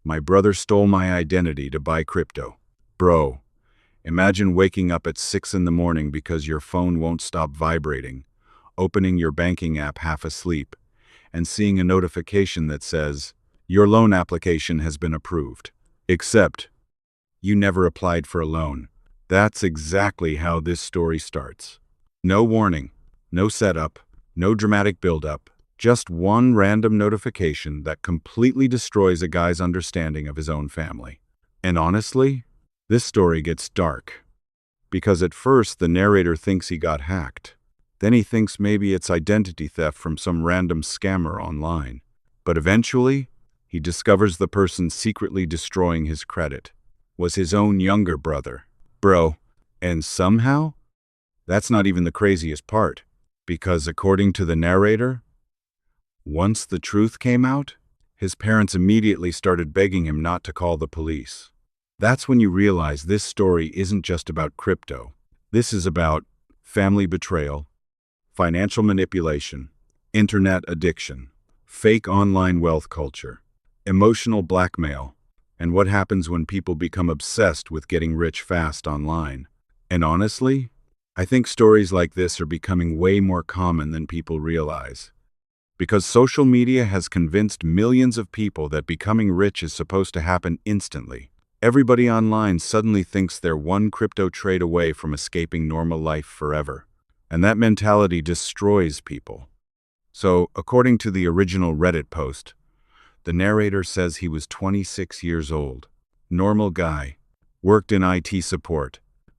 My brother stole my identity to buy crypto. Bro, imagine waking up at 6 in the morning because your phone won't stop vibrating, opening your banking app half asleep, and seeing a notification that says, "Your loan application has been approved." Except, you never applied for a loan. That's exactly how this story starts. No warning, no setup, no dramatic build-up, just one random notification that completely destroys a guy's understanding of his own family. And honestly, this story gets dark. Because at first the narrator thinks he got hacked. Then he thinks maybe it's identity theft from some random scammer online. But eventually, he discovers the person secretly destroying his credit was his own younger brother. Bro, and somehow, that's not even the craziest part. Because according to the narrator, once the truth came out, his parents immediately started begging him not to call the police. That's when you realize this story isn't just about crypto. This is about family betrayal, financial manipulation, internet addiction, fake online wealth culture, emotional blackmail, and what happens when people become obsessed with getting rich fast online. And honestly, I think stories like this are becoming way more common than people realize. Because social media has convinced millions of people that becoming rich is supposed to happen instantly. Everybody online suddenly thinks they're one crypto trade away from escaping normal life forever. And that mentality destroys people. So, according to the original Reddit post, the narrator says he was 26 years old, normal guy, worked in IT support,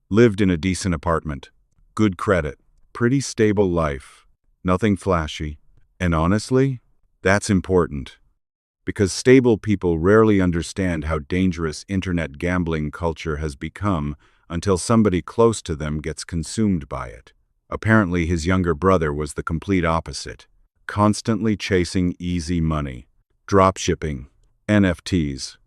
lived in a decent apartment, good credit, pretty stable life, nothing flashy. And honestly, that's important. Because stable people rarely understand how dangerous internet gambling culture has become until somebody close to them gets consumed by it. Apparently, his younger brother was the complete opposite, constantly chasing easy money, dropshipping, NFTs,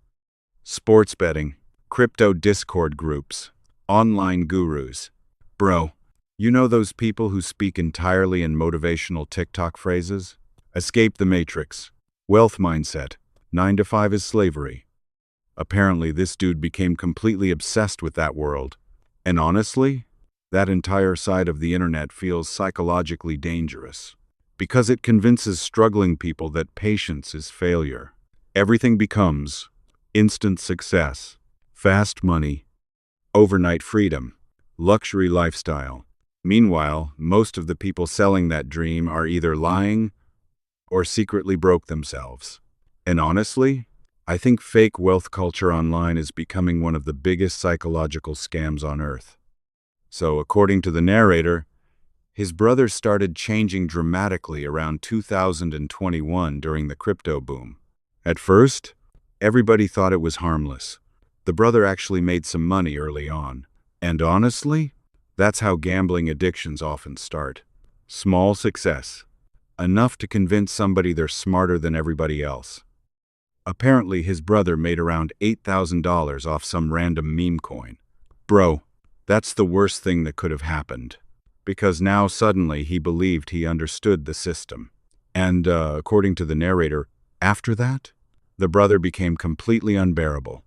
sports betting, crypto Discord groups, online gurus. Bro, you know those people who speak entirely in motivational TikTok phrases? Escape the matrix. Wealth mindset. 9 to 5 is slavery. Apparently, this dude became completely obsessed with that world. And honestly, that entire side of the internet feels psychologically dangerous. Because it convinces struggling people that patience is failure. Everything becomes instant success, fast money, overnight freedom, luxury lifestyle. Meanwhile, most of the people selling that dream are either lying or secretly broke themselves. And honestly, I think fake wealth culture online is becoming one of the biggest psychological scams on earth. So, according to the narrator, his brother started changing dramatically around 2021 during the crypto boom. At first, everybody thought it was harmless. The brother actually made some money early on. And honestly, that's how gambling addictions often start. Small success. Enough to convince somebody they're smarter than everybody else. Apparently, his brother made around $8,000 off some random meme coin. Bro, that's the worst thing that could have happened. Because now suddenly he believed he understood the system. And, according to the narrator, after that, the brother became completely unbearable.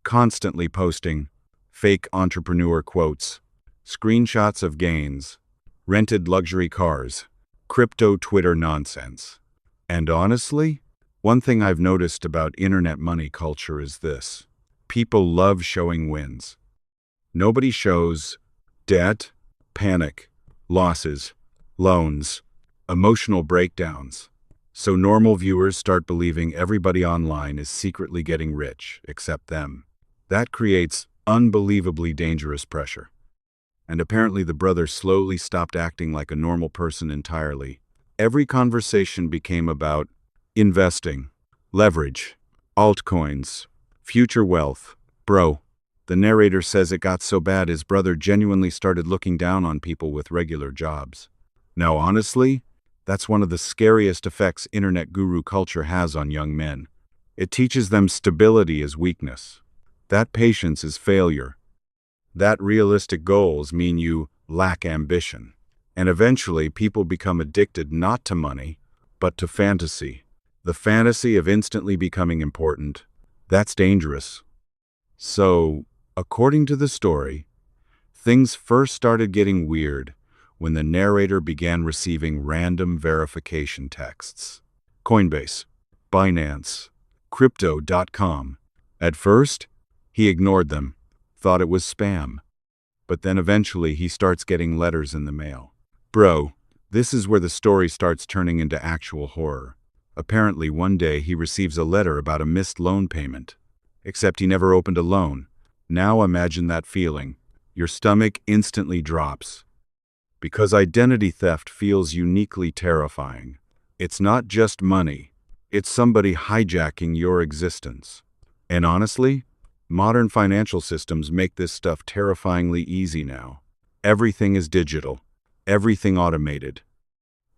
Constantly posting fake entrepreneur quotes, screenshots of gains, rented luxury cars, crypto Twitter nonsense. And honestly, one thing I've noticed about internet money culture is this. People love showing wins. Nobody shows debt, panic, losses, loans, emotional breakdowns. So normal viewers start believing everybody online is secretly getting rich, except them. That creates unbelievably dangerous pressure. And apparently the brother slowly stopped acting like a normal person entirely. Every conversation became about investing, leverage, altcoins, future wealth. Bro, the narrator says it got so bad his brother genuinely started looking down on people with regular jobs. Now honestly, that's one of the scariest effects internet guru culture has on young men. It teaches them stability is weakness. That patience is failure. That realistic goals mean you lack ambition. And eventually people become addicted not to money, but to fantasy. The fantasy of instantly becoming important, That's dangerous. So, according to the story, things first started getting weird when the narrator began receiving random verification texts. Coinbase, Binance, Crypto.com. At first, he ignored them, thought it was spam. But then eventually he starts getting letters in the mail. Bro, this is where the story starts turning into actual horror. Apparently one day he receives a letter about a missed loan payment. Except he never opened a loan. Now imagine that feeling. Your stomach instantly drops. Because identity theft feels uniquely terrifying. It's not just money. It's somebody hijacking your existence. And honestly, modern financial systems make this stuff terrifyingly easy now. Everything is digital. Everything automated.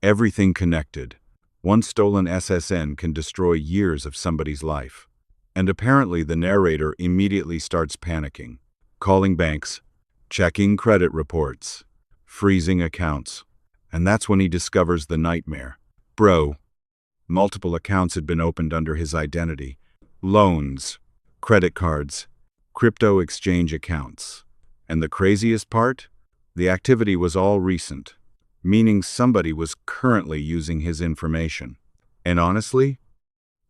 Everything connected. One stolen SSN can destroy years of somebody's life. And apparently the narrator immediately starts panicking, calling banks, checking credit reports, freezing accounts. And that's when he discovers the nightmare. Bro, multiple accounts had been opened under his identity. Loans, credit cards, crypto exchange accounts. And the craziest part? The activity was all recent, meaning somebody was currently using his information. And honestly,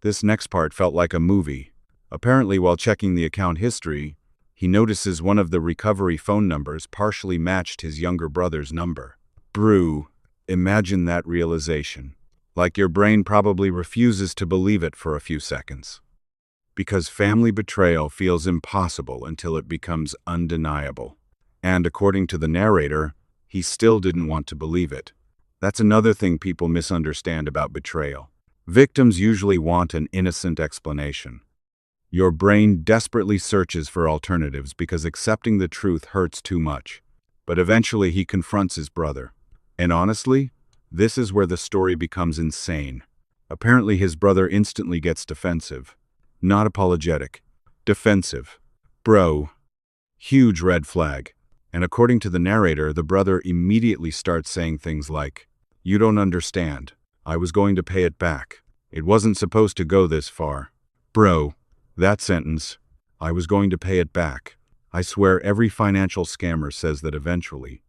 this next part felt like a movie. Apparently, while checking the account history, he notices one of the recovery phone numbers partially matched his younger brother's number. Brew, imagine that realization. Like your brain probably refuses to believe it for a few seconds. Because family betrayal feels impossible until it becomes undeniable. And according to the narrator, he still didn't want to believe it. That's another thing people misunderstand about betrayal. Victims usually want an innocent explanation. Your brain desperately searches for alternatives because accepting the truth hurts too much. But eventually he confronts his brother. And honestly, this is where the story becomes insane. Apparently his brother instantly gets defensive. Not apologetic. Defensive. Bro. Huge red flag. And according to the narrator, the brother immediately starts saying things like, "You don't understand. I was going to pay it back. It wasn't supposed to go this far." Bro. That sentence, "I was going to pay it back." I swear every financial scammer says that eventually.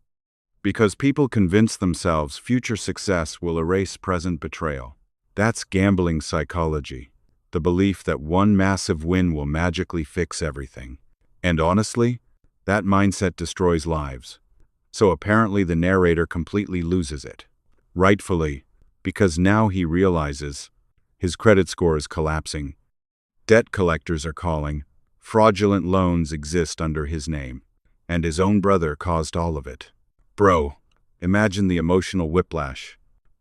Because people convince themselves future success will erase present betrayal. That's gambling psychology. The belief that one massive win will magically fix everything. And honestly, that mindset destroys lives. So apparently the narrator completely loses it. Rightfully, because now he realizes his credit score is collapsing. Debt collectors are calling. Fraudulent loans exist under his name. And his own brother caused all of it. Bro, imagine the emotional whiplash.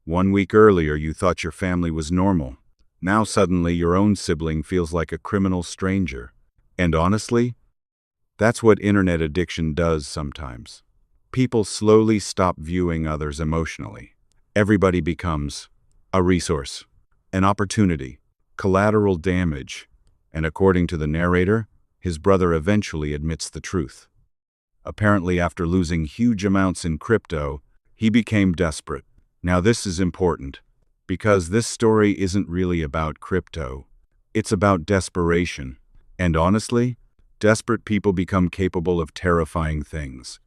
1 week earlier you thought your family was normal. Now suddenly your own sibling feels like a criminal stranger. And honestly, that's what internet addiction does sometimes. People slowly stop viewing others emotionally. Everybody becomes a resource, an opportunity, collateral damage. And according to the narrator, his brother eventually admits the truth. Apparently, after losing huge amounts in crypto, he became desperate. Now this is important, because this story isn't really about crypto. It's about desperation. And honestly, desperate people become capable of terrifying things.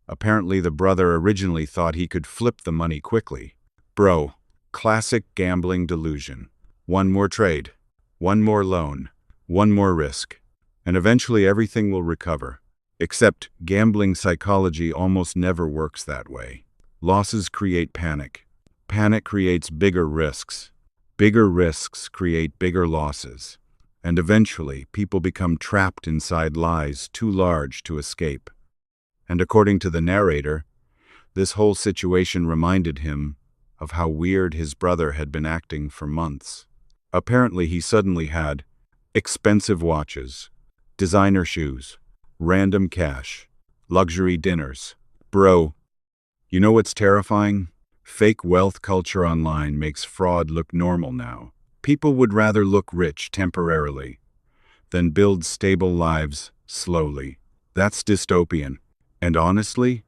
Apparently, the brother originally thought he could flip the money quickly. Bro, classic gambling delusion. One more trade. One more loan, one more risk, and eventually everything will recover. Except gambling psychology almost never works that way. Losses create panic. Panic creates bigger risks. Bigger risks create bigger losses. And eventually, people become trapped inside lies too large to escape. And according to the narrator, this whole situation reminded him of how weird his brother had been acting for months. Apparently he suddenly had expensive watches, designer shoes, random cash, luxury dinners. Bro, you know what's terrifying? Fake wealth culture online makes fraud look normal now. People would rather look rich temporarily than build stable lives slowly. That's dystopian. And honestly,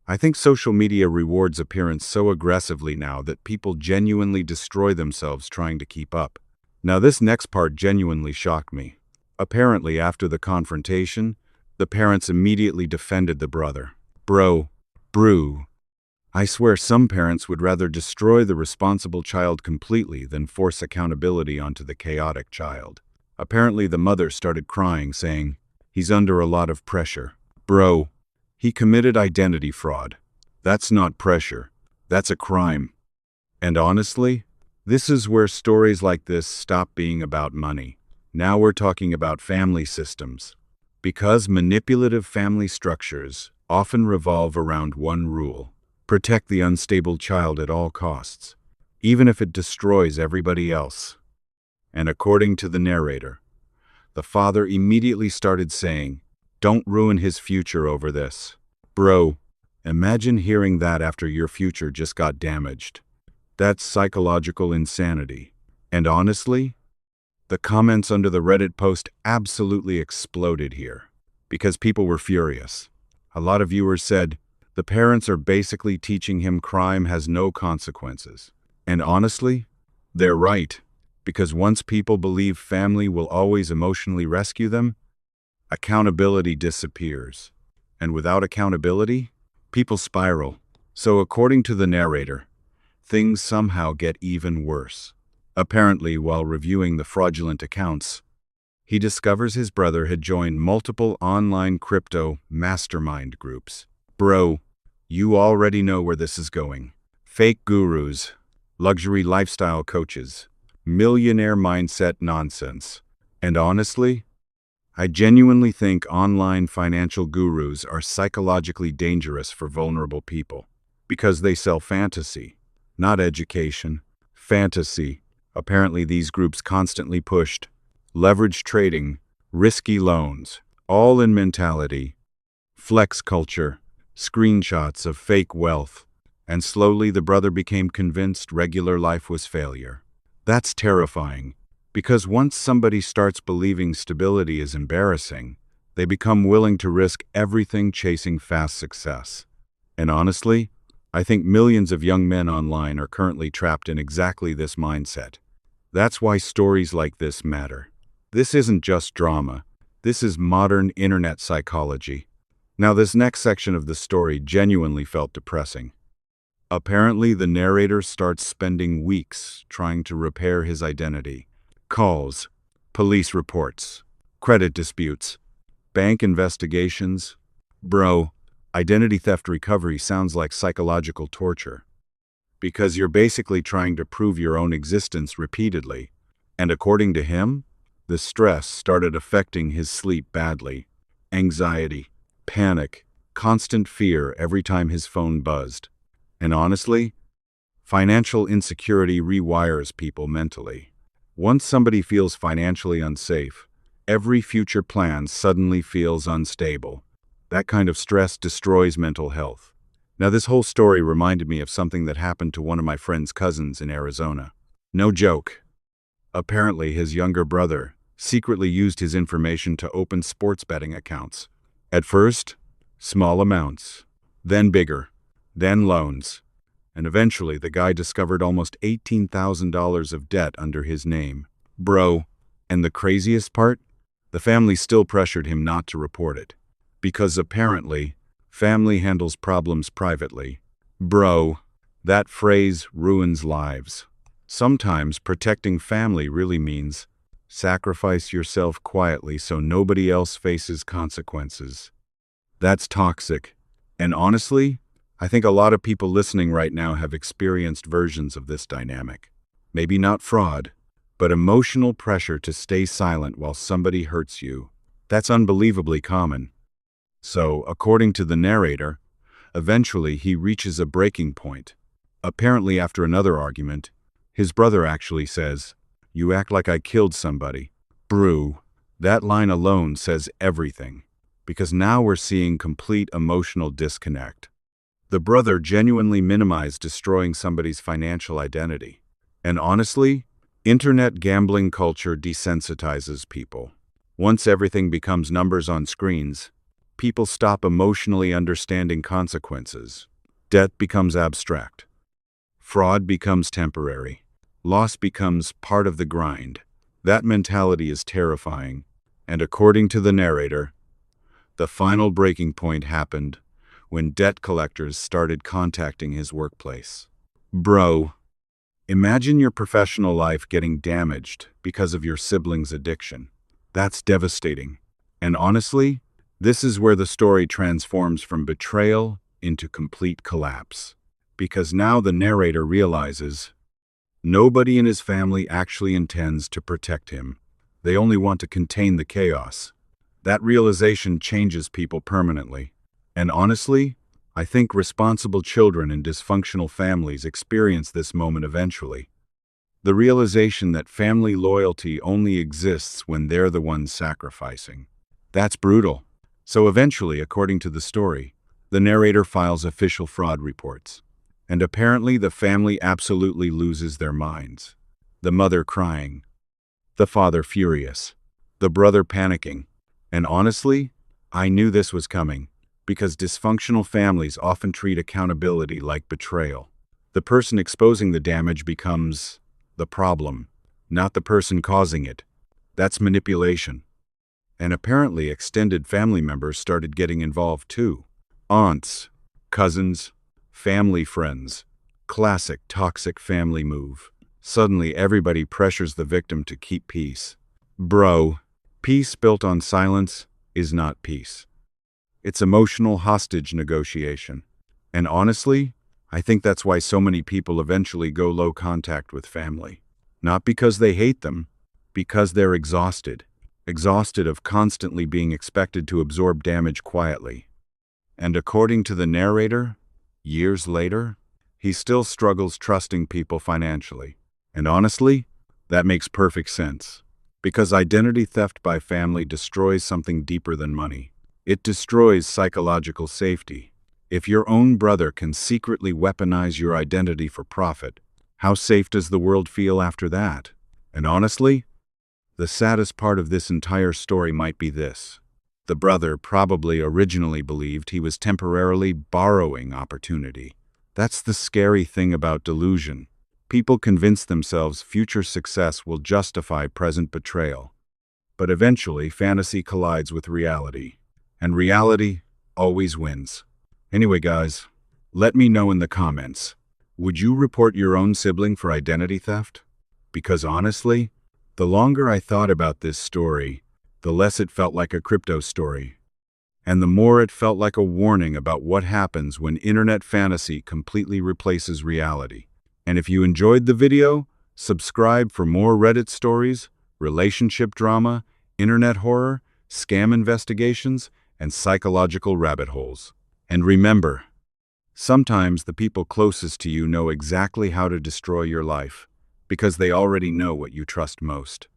I think social media rewards appearance so aggressively now that people genuinely destroy themselves trying to keep up. Now this next part genuinely shocked me. Apparently, after the confrontation, the parents immediately defended the brother. Bro, brew. I swear some parents would rather destroy the responsible child completely than force accountability onto the chaotic child. Apparently, the mother started crying, saying, "He's under a lot of pressure. Bro, he committed identity fraud. That's not pressure. That's a crime." And honestly, this is where stories like this stop being about money. Now we're talking about family systems. Because manipulative family structures often revolve around one rule: protect the unstable child at all costs, even if it destroys everybody else. And according to the narrator, the father immediately started saying, "Don't ruin his future over this." Bro, imagine hearing that after your future just got damaged. That's psychological insanity. And honestly, the comments under the Reddit post absolutely exploded here, because people were furious. A lot of viewers said, the parents are basically teaching him crime has no consequences. And honestly, they're right, because once people believe family will always emotionally rescue them, accountability disappears. And without accountability, people spiral. So according to the narrator, things somehow get even worse. Apparently, while reviewing the fraudulent accounts, he discovers his brother had joined multiple online crypto mastermind groups. Bro, you already know where this is going. Fake gurus, luxury lifestyle coaches, millionaire mindset nonsense. And honestly, I genuinely think online financial gurus are psychologically dangerous for vulnerable people, because they sell fantasy, not education. Fantasy. Apparently these groups constantly pushed leverage trading, risky loans, all-in mentality, flex culture, screenshots of fake wealth, and slowly the brother became convinced regular life was failure. That's terrifying, because once somebody starts believing stability is embarrassing, they become willing to risk everything chasing fast success. And honestly, I think millions of young men online are currently trapped in exactly this mindset. That's why stories like this matter. This isn't just drama. This is modern internet psychology. Now, this next section of the story genuinely felt depressing. Apparently, the narrator starts spending weeks trying to repair his identity. Calls, police reports, credit disputes, bank investigations. Bro, identity theft recovery sounds like psychological torture, because you're basically trying to prove your own existence repeatedly. And according to him, the stress started affecting his sleep badly. Anxiety, panic, constant fear every time his phone buzzed. And honestly, financial insecurity rewires people mentally. Once somebody feels financially unsafe, every future plan suddenly feels unstable. That kind of stress destroys mental health. Now, this whole story reminded me of something that happened to one of my friend's cousins in Arizona. No joke. Apparently, his younger brother secretly used his information to open sports betting accounts. At first, small amounts, then bigger, then loans. And eventually, the guy discovered almost $18,000 of debt under his name. Bro, and the craziest part? The family still pressured him not to report it. Because apparently, family handles problems privately. Bro, that phrase ruins lives. Sometimes protecting family really means sacrifice yourself quietly so nobody else faces consequences. That's toxic. And honestly, I think a lot of people listening right now have experienced versions of this dynamic. Maybe not fraud, but emotional pressure to stay silent while somebody hurts you. That's unbelievably common. So, according to the narrator, eventually he reaches a breaking point. Apparently after another argument, his brother actually says, "You act like I killed somebody." Brew. That line alone says everything, because now we're seeing complete emotional disconnect. The brother genuinely minimized destroying somebody's financial identity. And honestly, internet gambling culture desensitizes people. Once everything becomes numbers on screens, people stop emotionally understanding consequences. Debt becomes abstract. Fraud becomes temporary. Loss becomes part of the grind. That mentality is terrifying, And according to the narrator, the final breaking point happened when debt collectors started contacting his workplace. Bro, imagine your professional life getting damaged because of your sibling's addiction. That's devastating. And honestly, this is where the story transforms from betrayal into complete collapse. Because now the narrator realizes nobody in his family actually intends to protect him. They only want to contain the chaos. That realization changes people permanently. And honestly, I think responsible children in dysfunctional families experience this moment eventually. The realization that family loyalty only exists when they're the ones sacrificing. That's brutal. So eventually, according to the story, the narrator files official fraud reports. And apparently the family absolutely loses their minds. The mother crying, the father furious, the brother panicking. And honestly, I knew this was coming, because dysfunctional families often treat accountability like betrayal. The person exposing the damage becomes the problem, not the person causing it. That's manipulation. And apparently extended family members started getting involved too. Aunts, cousins, family friends. Classic toxic family move. Suddenly everybody pressures the victim to keep peace. Bro, peace built on silence is not peace. It's emotional hostage negotiation. And honestly, I think that's why so many people eventually go low contact with family. Not because they hate them, because they're exhausted. Exhausted of constantly being expected to absorb damage quietly. And according to the narrator, years later, he still struggles trusting people financially. And honestly, that makes perfect sense. Because identity theft by family destroys something deeper than money. It destroys psychological safety. If your own brother can secretly weaponize your identity for profit, how safe does the world feel after that? And honestly, the saddest part of this entire story might be this. The brother probably originally believed he was temporarily borrowing opportunity. That's the scary thing about delusion. People convince themselves future success will justify present betrayal. But eventually, fantasy collides with reality. And reality always wins. Anyway, guys, let me know in the comments. Would you report your own sibling for identity theft? Because honestly, the longer I thought about this story, the less it felt like a crypto story. And the more it felt like a warning about what happens when internet fantasy completely replaces reality. And if you enjoyed the video, subscribe for more Reddit stories, relationship drama, internet horror, scam investigations, and psychological rabbit holes. And remember, sometimes the people closest to you know exactly how to destroy your life, because they already know what you trust most.